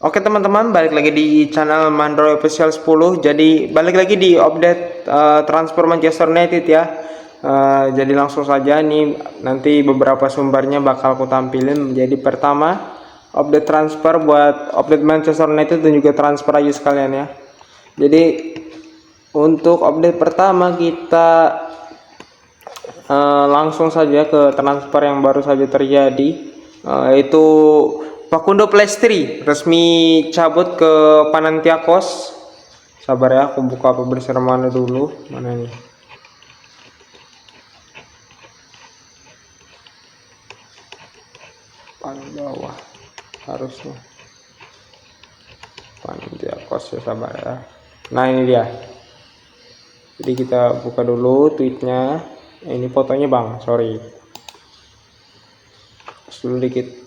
Oke teman-teman, balik lagi di channel Mandro Official 10. Jadi balik lagi di update transfer Manchester United ya. Jadi langsung saja nih, nanti beberapa sumbernya bakal aku tampilin. Jadi pertama update transfer buat update Manchester United dan juga transfer aja sekalian ya. Jadi untuk update pertama kita langsung saja ke transfer yang baru saja terjadi, yaitu Facundo Pellistri resmi cabut ke Panathinaikos. Sabar ya, aku buka publisher mana dulu. Mana nih? Paling bawah harusnya. Panathinaikos ya, sabar ya. Nah ini dia. Jadi kita buka dulu tweetnya. Ini fotonya bang, sorry. Dulu dikit.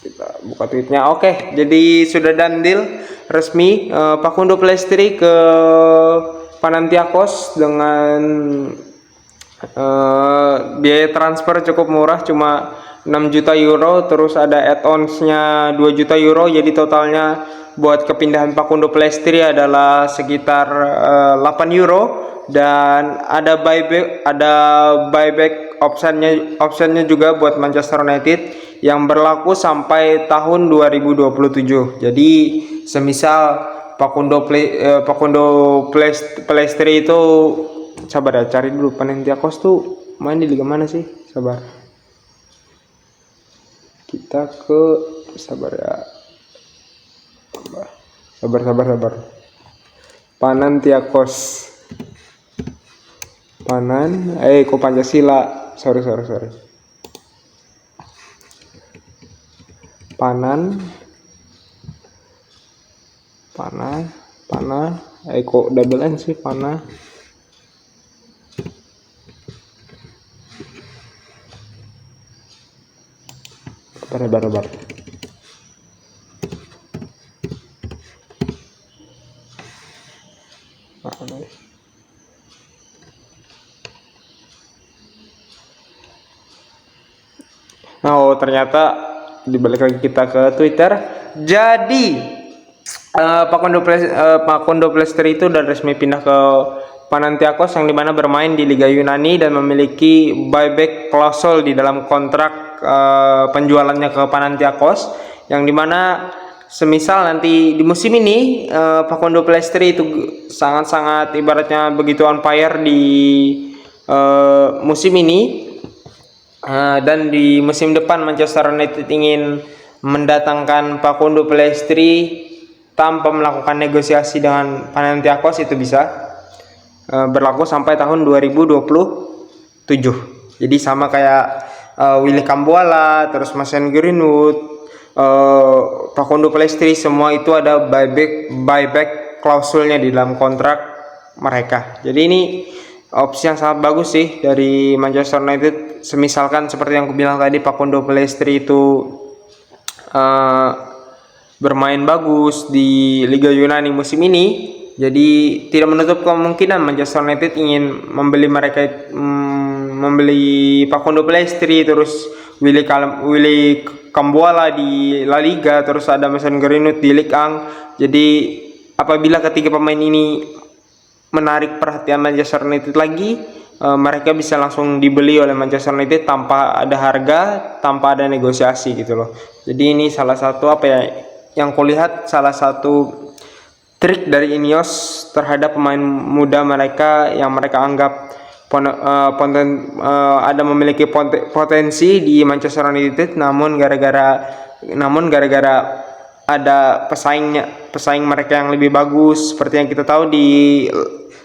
Kita buka tweetnya. Oke, jadi sudah done deal resmi Facundo Pellistri ke Panathinaikos dengan biaya transfer cukup murah, cuma 6 juta euro, terus ada add-onsnya 2 juta euro, jadi totalnya buat kepindahan Facundo Pellistri adalah sekitar 8 euro, dan ada buyback optionnya juga buat Manchester United yang berlaku sampai tahun 2027. Jadi semisal Facundo Pellistri itu, sabar ya, cari dulu Panathinaikos tuh main di liga mana sih, sabar. Kita ke, sabar ya, sabar. Panathinaikos, kok Pancasila, sorry. Kok double N sih, Bar. Oh, ternyata dibalik lagi kita ke Twitter. Jadi Facundo Pellistri itu udah resmi pindah ke Panathinaikos, yang dimana bermain di Liga Yunani dan memiliki buyback klausul di dalam kontrak penjualannya ke Panathinaikos, yang dimana semisal nanti di musim ini Facundo Pellistri itu sangat-sangat ibaratnya begitu on fire di musim ini, dan di musim depan Manchester United ingin mendatangkan Facundo Pellistri tanpa melakukan negosiasi dengan Panathinaikos, itu bisa berlaku sampai tahun 2027. Jadi sama kayak Willy Cambuala, terus Mason Greenwood, Facundo Pellistri, semua itu ada buyback klausulnya di dalam kontrak mereka. Jadi ini opsi yang sangat bagus sih dari Manchester United. Semisalkan seperti yang aku bilang tadi, Facundo Pellistri itu bermain bagus di Liga Yunani musim ini, jadi tidak menutup kemungkinan Manchester United ingin membeli Facundo Pellistri, terus Willy Cambuala di La Liga, terus ada Mason Greenwood di Ligue 1. Jadi apabila ketiga pemain ini menarik perhatian Manchester United lagi, mereka bisa langsung dibeli oleh Manchester United tanpa ada harga, tanpa ada negosiasi gitu loh. Jadi ini salah satu yang kulihat, salah satu trik dari Ineos terhadap pemain muda mereka yang mereka anggap ada memiliki potensi di Manchester United, namun gara-gara ada pesaing mereka yang lebih bagus, seperti yang kita tahu di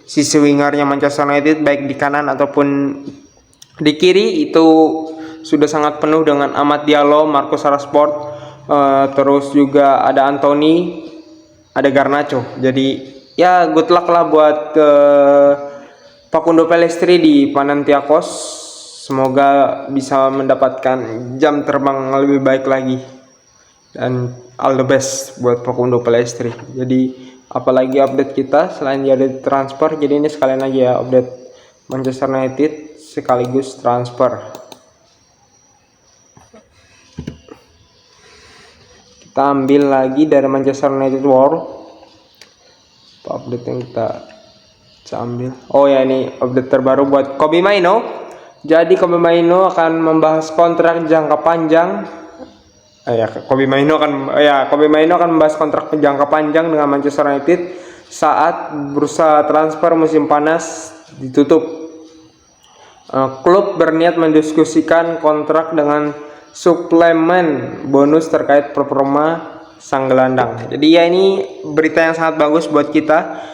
sisi wingernya Manchester United, baik di kanan ataupun di kiri, itu sudah sangat penuh dengan Amad Diallo, Marcus Rashford, terus juga ada Anthony, ada Garnacho. Jadi ya good luck lah buat Facundo Pellistri di Panathinaikos. Semoga bisa mendapatkan jam terbang lebih baik lagi, dan all the best buat Facundo Pellistri. Jadi apalagi update kita selain dari transfer, jadi ini sekalian aja ya update Manchester United sekaligus transfer. Kita ambil lagi dari Manchester United War. Update yang kita ambil. Oh ya, ini update terbaru buat Kobbie Mainoo. Jadi Kobbie Mainoo akan membahas kontrak jangka panjang. Kobbie Mainoo akan membahas kontrak jangka panjang dengan Manchester United saat bursa transfer musim panas ditutup. Klub berniat mendiskusikan kontrak dengan suplemen bonus terkait performa sang gelandang. Jadi ya, ini berita yang sangat bagus buat kita,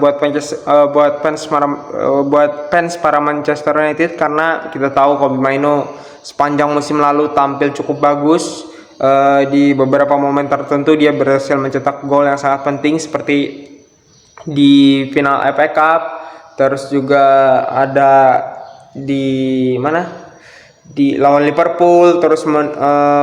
buat fans para Manchester United, karena kita tahu Kobbie Mainoo sepanjang musim lalu tampil cukup bagus. Di beberapa momen tertentu dia berhasil mencetak gol yang sangat penting, seperti di final FA Cup, terus juga ada di lawan Liverpool, terus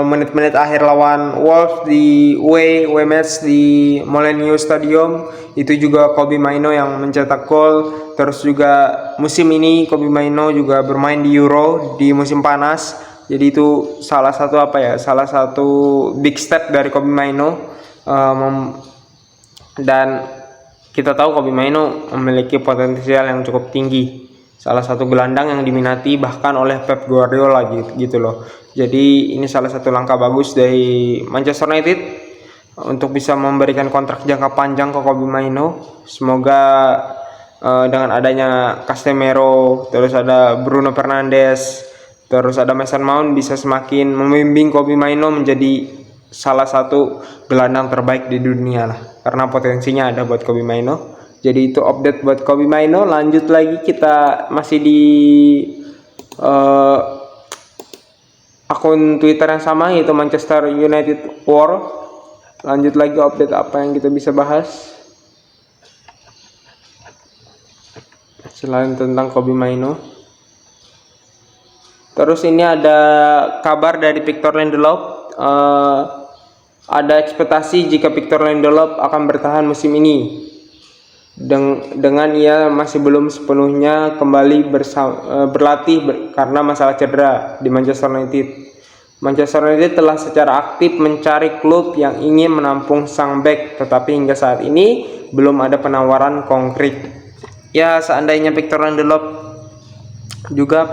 menit-menit akhir lawan Wolves di away match di Molineux Stadium, itu juga Kobbie Mainoo yang mencetak gol. Terus juga musim ini Kobbie Mainoo juga bermain di Euro di musim panas. Jadi itu salah satu big step dari Kobbie Mainoo, dan kita tahu Kobbie Mainoo memiliki potensial yang cukup tinggi. Salah satu gelandang yang diminati bahkan oleh Pep Guardiola gitu loh. Jadi ini salah satu langkah bagus dari Manchester United untuk bisa memberikan kontrak jangka panjang ke Kobbie Mainoo. Semoga dengan adanya Casemiro, terus ada Bruno Fernandes, terus ada Mason Mount, bisa semakin membimbing Kobbie Mainoo menjadi salah satu gelandang terbaik di dunia lah, karena potensinya ada buat Kobbie Mainoo. Jadi itu update buat Kobbie Mainoo. Lanjut lagi, kita masih di akun Twitter yang sama, yaitu Manchester United War. Lanjut lagi update apa yang kita bisa bahas selain tentang Kobbie Mainoo. Terus ini ada kabar dari Victor Lindelof. Ada ekspektasi jika Victor Lindelof akan bertahan musim ini, dengan ia masih belum sepenuhnya kembali berlatih karena masalah cedera di Manchester United. Manchester United telah secara aktif mencari klub yang ingin menampung sang bek, tetapi hingga saat ini belum ada penawaran konkret. Ya, seandainya Victor Lindelof juga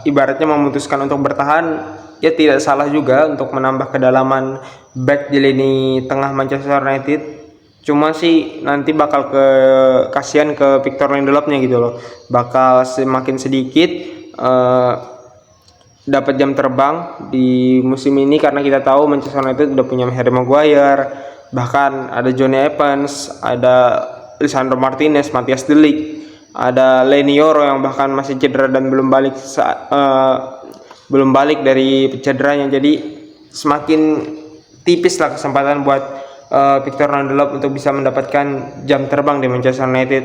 ibaratnya memutuskan untuk bertahan, ya tidak salah juga untuk menambah kedalaman back di lini tengah Manchester United. Cuma sih nanti bakal kasihan ke Victor Lindelofnya gitu loh, bakal semakin sedikit dapat jam terbang di musim ini, karena kita tahu Manchester United udah punya Harry Maguire, bahkan ada Johnny Evans, ada Lisandro Martinez, Matthias De Ligt, ada Leny Yoro yang bahkan masih cedera dan belum balik dari cederanya. Jadi semakin tipis lah kesempatan buat Victor Lindelof untuk bisa mendapatkan jam terbang di Manchester United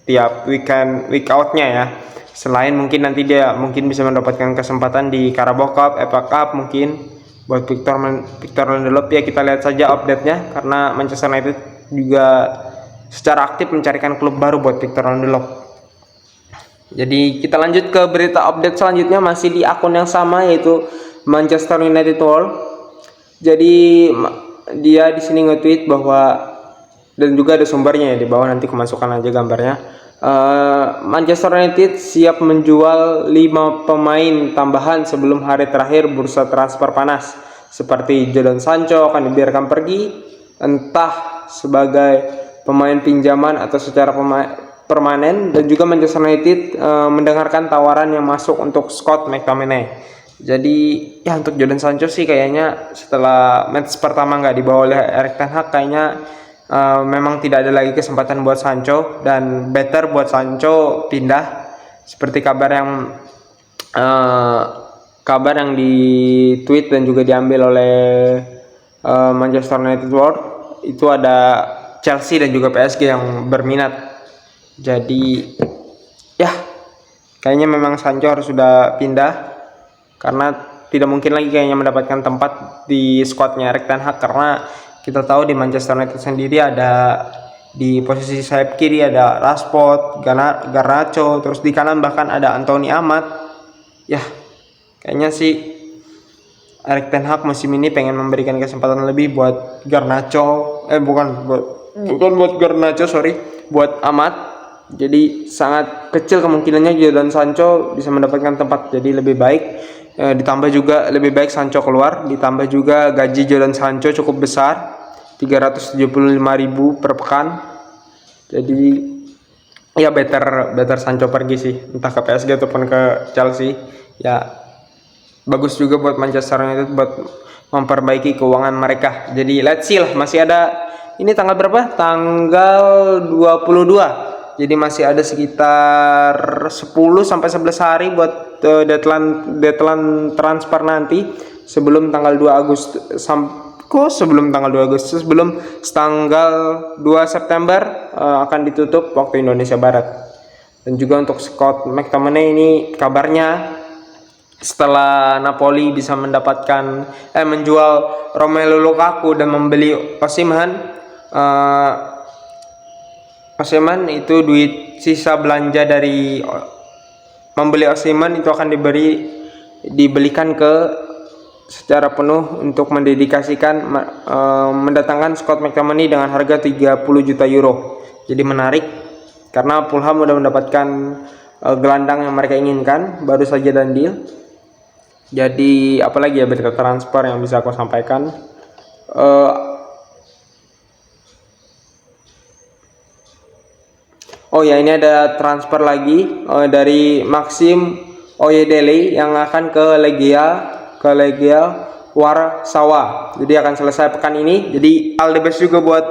tiap week outnya ya. Selain mungkin nanti dia bisa mendapatkan kesempatan di Carabao Cup, FA Cup mungkin buat Victor Lindelof. Ya, kita lihat saja update-nya, karena Manchester United juga secara aktif mencarikan klub baru buat Victor Lindelof. Jadi kita lanjut ke berita update selanjutnya, masih di akun yang sama, yaitu Manchester United World. Jadi dia di sini nge-tweet bahwa, dan juga ada sumbernya ya di bawah, nanti kemasukan aja gambarnya. Manchester United siap menjual 5 pemain tambahan sebelum hari terakhir bursa transfer panas, seperti Jadon Sancho akan dibiarkan pergi, entah sebagai pemain pinjaman atau secara permanen. Dan juga Manchester United mendengarkan tawaran yang masuk untuk Scott McTominay. Jadi ya, untuk Jadon Sancho sih kayaknya setelah match pertama nggak dibawa oleh Erik ten Hag, kayaknya memang tidak ada lagi kesempatan buat Sancho, dan better buat Sancho pindah. Seperti kabar yang di tweet dan juga diambil oleh Manchester United World, itu ada Chelsea dan juga PSG yang berminat. Jadi ya, kayaknya memang Sancho harus sudah pindah, karena tidak mungkin lagi kayaknya mendapatkan tempat di skuadnya Erik ten Hag, karena kita tahu di Manchester United sendiri ada di posisi sayap kiri ada Rashford, Garnacho, terus di kanan bahkan ada Anthony Ahmad. Ya, kayaknya sih Erik ten Hag musim ini pengen memberikan kesempatan lebih buat Garnacho, bukan buat Garnacho, buat Amat. Jadi sangat kecil kemungkinannya Jadon Sancho bisa mendapatkan tempat, jadi lebih baik. Ditambah juga lebih baik Sancho keluar, ditambah juga gaji Jadon Sancho cukup besar, 375.000 per pekan. Jadi ya better Sancho pergi sih, entah ke PSG ataupun ke Chelsea. Ya bagus juga buat Manchester United buat memperbaiki keuangan mereka. Jadi let's see lah, masih ada, ini tanggal berapa? Tanggal 22. Jadi masih ada sekitar 10 sampai 11 hari buat deadline transfer nanti sebelum tanggal 2 Agustus sebelum tanggal 2 Agustus, sebelum tanggal 2 September akan ditutup waktu Indonesia Barat. Dan juga untuk Scott McTominay ini kabarnya setelah Napoli bisa menjual Romelu Lukaku dan membeli Osimhen, itu duit sisa belanja dari membeli Osimhen itu akan dibelikan secara penuh untuk mendedikasikan mendatangkan Scott McTominay dengan harga 30 juta euro. Jadi menarik karena Fulham sudah mendapatkan gelandang yang mereka inginkan, baru saja dan deal. Jadi apalagi ya berita transfer yang bisa aku sampaikan. Oh ya, ini ada transfer lagi dari Maxim Oyedele yang akan ke Legia Warsawa. Jadi akan selesai pekan ini. Jadi all the best juga buat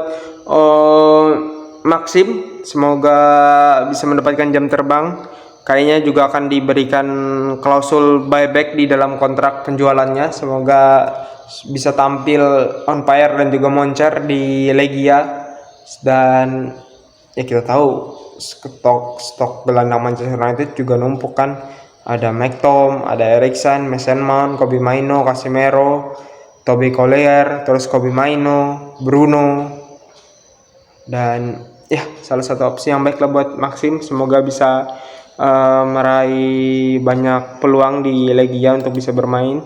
Maxim, semoga bisa mendapatkan jam terbang. Kayaknya juga akan diberikan klausul buyback di dalam kontrak penjualannya. Semoga bisa tampil on fire dan juga moncer di Legia. Dan ya kita tahu stok gelandang Manchester United juga numpuk kan. Ada McTom, ada Eriksen, Mason Mount, Kobbie Mainoo, Casemiro, Toby Collier, terus Kobbie Mainoo, Bruno. Dan ya salah satu opsi yang baik lah buat Maxim. Semoga bisa meraih banyak peluang di Legia untuk bisa bermain.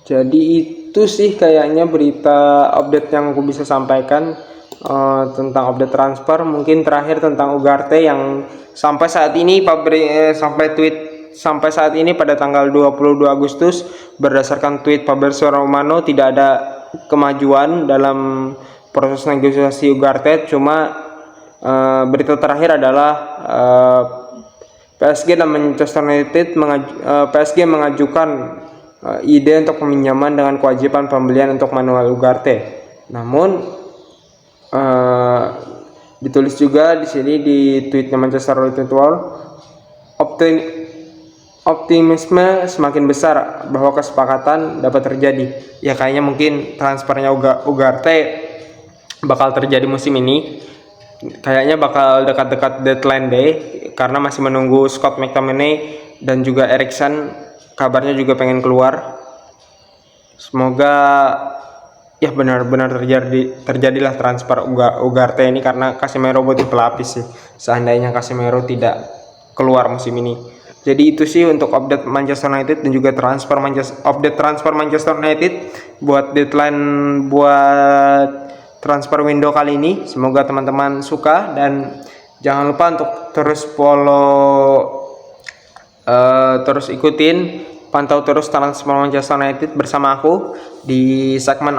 Jadi itu sih kayaknya berita update yang aku bisa sampaikan tentang update transfer. Mungkin terakhir tentang Ugarte yang sampai saat ini pada tanggal 22 Agustus berdasarkan tweet Fabrizio Romano tidak ada kemajuan dalam proses negosiasi Ugarte. Cuma berita terakhir adalah PSG dan Manchester United PSG mengajukan ide untuk peminjaman dengan kewajiban pembelian untuk Manuel Ugarte. Namun ditulis juga di sini di tweetnya Manchester United World, optimisme semakin besar bahwa kesepakatan dapat terjadi. Ya kayaknya mungkin transfernya Ugarte bakal terjadi musim ini. Kayaknya bakal dekat-dekat deadline day karena masih menunggu Scott McTominay dan juga Eriksen, kabarnya juga pengen keluar. Semoga ya benar-benar terjadilah transfer Ugarte ini karena Casemiro butuh pelapis sih. Seandainya Casemiro tidak keluar musim ini. Jadi itu sih untuk update Manchester United dan juga update transfer Manchester United buat deadline buat transfer window kali ini. Semoga teman-teman suka dan jangan lupa untuk terus ikutin, pantau terus transfer Manchester United bersama aku di segmen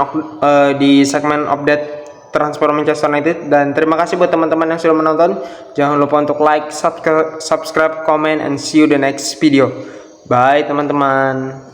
update transfer Manchester United. Dan terima kasih buat teman-teman yang sudah menonton. Jangan lupa untuk like, subscribe, comment, and see you the next video. Bye teman-teman.